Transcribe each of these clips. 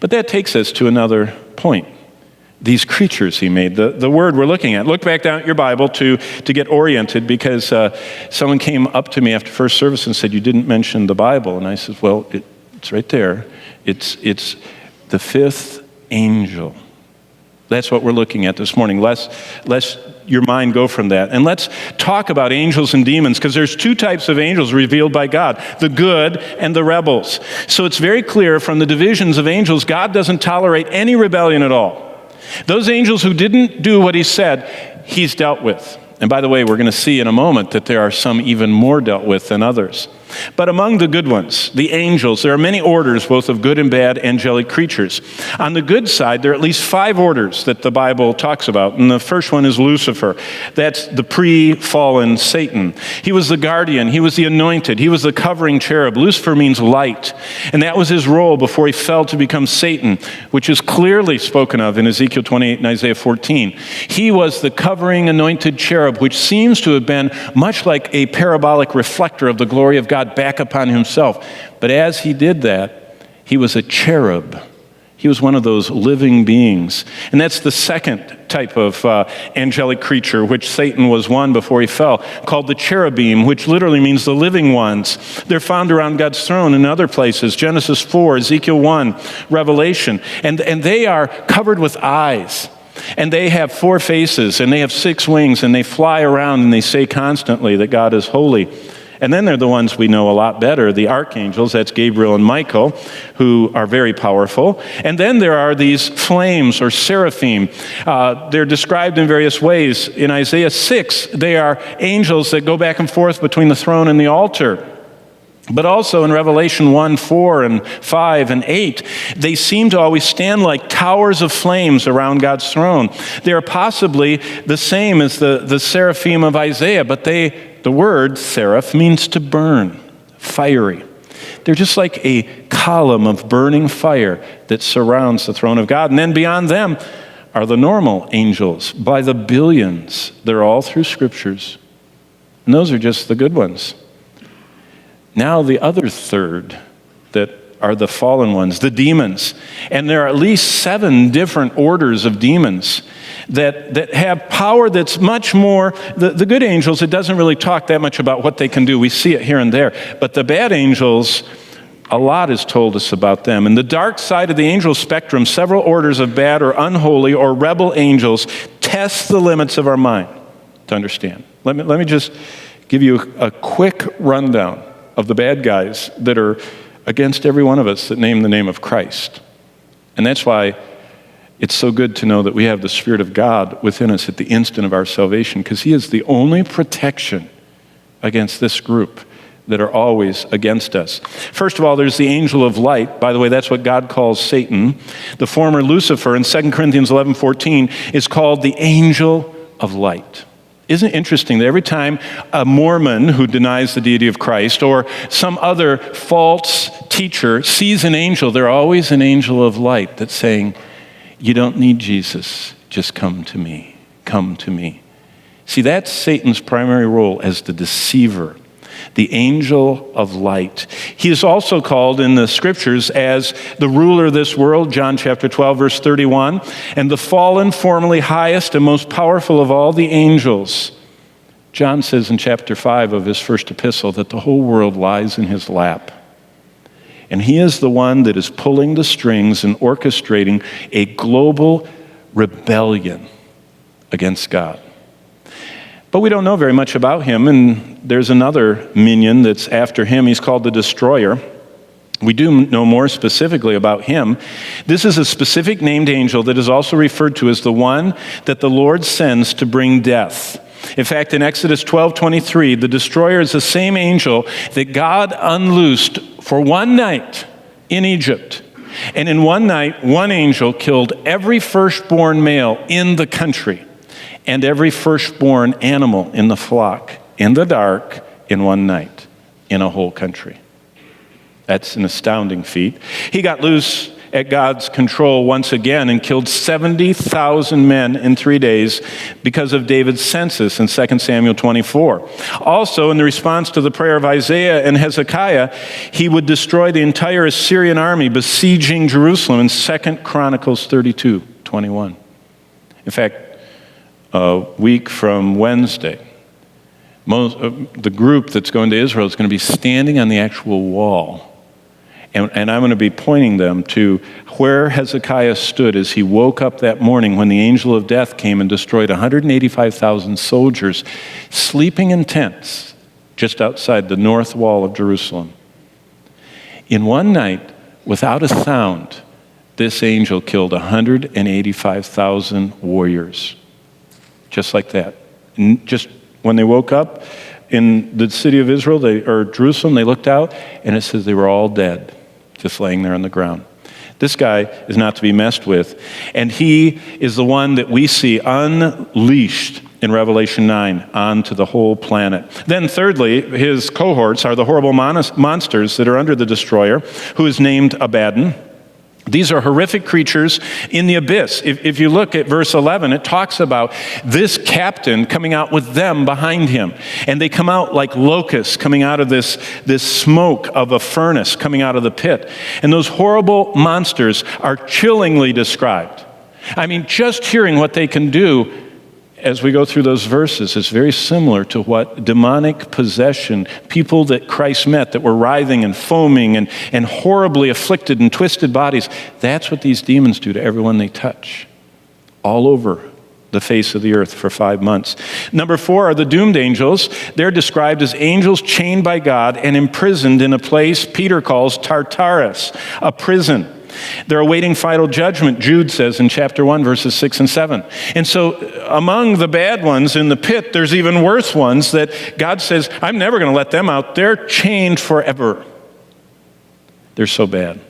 But that takes us to another point. These creatures he made, the word we're looking at. Look back down at your Bible to get oriented, because someone came up to me after first service and said, you didn't mention the Bible. And I said, well, it's right there. It's the fifth angel. That's what we're looking at this morning. Lest your mind go from that. And let's talk about angels and demons, because there's two types of angels revealed by God, the good and the rebels. So it's very clear from the divisions of angels, God doesn't tolerate any rebellion at all. Those angels who didn't do what he said, he's dealt with. And by the way, we're going to see in a moment that there are some even more dealt with than others. But among the good ones, the angels, there are many orders, both of good and bad angelic creatures. On the good side, there are at least 5 orders that the Bible talks about. And the first one is Lucifer. That's the pre-fallen Satan. He was the guardian. He was the anointed. He was the covering cherub. Lucifer means light. And that was his role before he fell to become Satan, which is clearly spoken of in Ezekiel 28 and Isaiah 14. He was the covering anointed cherub, which seems to have been much like a parabolic reflector of the glory of God back upon himself. But as he did that, he was a cherub. He was one of those living beings. And that's the second type of angelic creature, which Satan was one before he fell, called the cherubim, which literally means the living ones. They're found around God's throne in other places, Genesis 4, Ezekiel 1, Revelation. And they are covered with eyes. And they have 4 faces, and they have 6 wings, and they fly around, and they say constantly that God is holy. And then they're the ones we know a lot better, the archangels, that's Gabriel and Michael, who are very powerful. And then there are these flames, or seraphim. They're described in various ways. In Isaiah 6, they are angels that go back and forth between the throne and the altar. But also in Revelation 1, 4, and 5, and 8, they seem to always stand like towers of flames around God's throne. They are possibly the same as the seraphim of Isaiah, but the word seraph means to burn, fiery. They're just like a column of burning fire that surrounds the throne of God. And then beyond them are the normal angels by the billions. They're all through scriptures. And those are just the good ones. Now the other third that are the fallen ones, the demons. And there are at least 7 different orders of demons that have power that's much more, the good angels, it doesn't really talk that much about what they can do. We see it here and there. But the bad angels, a lot is told us about them. In the dark side of the angel spectrum, several orders of bad or unholy or rebel angels test the limits of our mind to understand. Let me just give you a quick rundown of the bad guys that are against every one of us that name the name of Christ. And that's why it's so good to know that we have the Spirit of God within us at the instant of our salvation, because he is the only protection against this group that are always against us. First of all, there's the angel of light. By the way, that's what God calls Satan. The former Lucifer in 2 Corinthians 11:14 is called the angel of light. Isn't it interesting that every time a Mormon who denies the deity of Christ or some other false teacher sees an angel, they're always an angel of light that's saying, you don't need Jesus, just come to me, come to me. See, that's Satan's primary role as the deceiver, the angel of light. He is also called in the scriptures as the ruler of this world, John chapter 12, verse 31, and the fallen, formerly highest and most powerful of all the angels. John says in chapter 5 of his first epistle that the whole world lies in his lap. And he is the one that is pulling the strings and orchestrating a global rebellion against God. But we don't know very much about him, and there's another minion that's after him. He's called the Destroyer. We do know more specifically about him. This is a specific named angel that is also referred to as the one that the Lord sends to bring death. In fact, in Exodus 12:23, the Destroyer is the same angel that God unloosed for one night in Egypt. And in one night, one angel killed every firstborn male in the country and every firstborn animal in the flock, in the dark, in one night, in a whole country. That's an astounding feat. He got loose at God's control once again and killed 70,000 men in 3 days because of David's census in 2 Samuel 24. Also, in the response to the prayer of Isaiah and Hezekiah, he would destroy the entire Assyrian army besieging Jerusalem in 2 Chronicles 32:21. In fact, a week from Wednesday, the group that's going to Israel is going to be standing on the actual wall. And I'm going to be pointing them to where Hezekiah stood as he woke up that morning when the angel of death came and destroyed 185,000 soldiers sleeping in tents just outside the north wall of Jerusalem. In one night, without a sound, this angel killed 185,000 warriors. Just like that. Just when they woke up in the city of Israel, or Jerusalem, they looked out, and it says they were all dead, just laying there on the ground. This guy is not to be messed with, and he is the one that we see unleashed in Revelation 9 onto the whole planet. Then thirdly, his cohorts are the horrible monsters that are under the destroyer, who is named Abaddon. These are horrific creatures in the abyss. If you look at verse 11, it talks about this captain coming out with them behind him. And they come out like locusts coming out of this smoke of a furnace coming out of the pit. And those horrible monsters are chillingly described. I mean, just hearing what they can do as we go through those verses is very similar to what demonic possession, people that Christ met that were writhing and foaming and horribly afflicted and twisted bodies, that's what these demons do to everyone they touch, all over the face of the earth for 5 months. Number 4 are the doomed angels. They're described as angels chained by God and imprisoned in a place Peter calls Tartarus, a prison. They're awaiting final judgment, Jude says in chapter 1, verses 6 and 7. And so among the bad ones in the pit, there's even worse ones that God says, I'm never going to let them out. They're chained forever. They're so bad.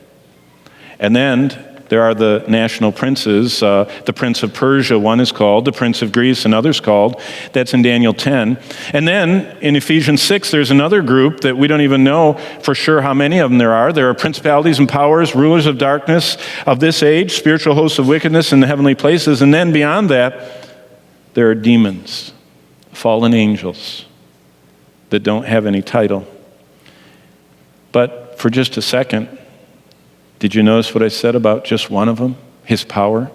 And then there are the national princes. The prince of Persia, one is called. The prince of Greece, another's called. That's in Daniel 10. And then in Ephesians 6, there's another group that we don't even know for sure how many of them there are. There are principalities and powers, rulers of darkness of this age, spiritual hosts of wickedness in the heavenly places. And then beyond that, there are demons, fallen angels that don't have any title. But for just a second, did you notice what I said about just one of them? His power.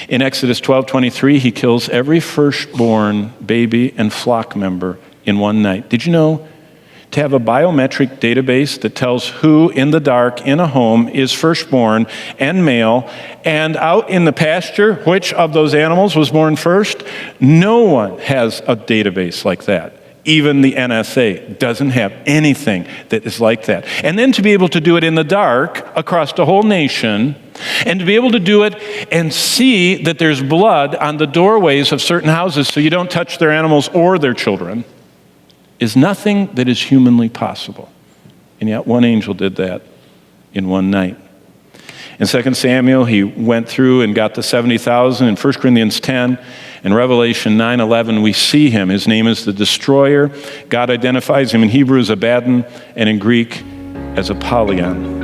In Exodus 12:23, he kills every firstborn baby and flock member in one night. Did you know to have a biometric database that tells who in the dark in a home is firstborn and male, and out in the pasture, which of those animals was born first? No one has a database like that. Even the NSA doesn't have anything that is like that. And then to be able to do it in the dark across the whole nation, and to be able to do it and see that there's blood on the doorways of certain houses so you don't touch their animals or their children, is nothing that is humanly possible. And yet one angel did that in one night. In 2 Samuel, he went through and got the 70,000. In 1 Corinthians 10, in Revelation 9:11, we see him. His name is the Destroyer. God identifies him in Hebrew as Abaddon and in Greek as Apollyon.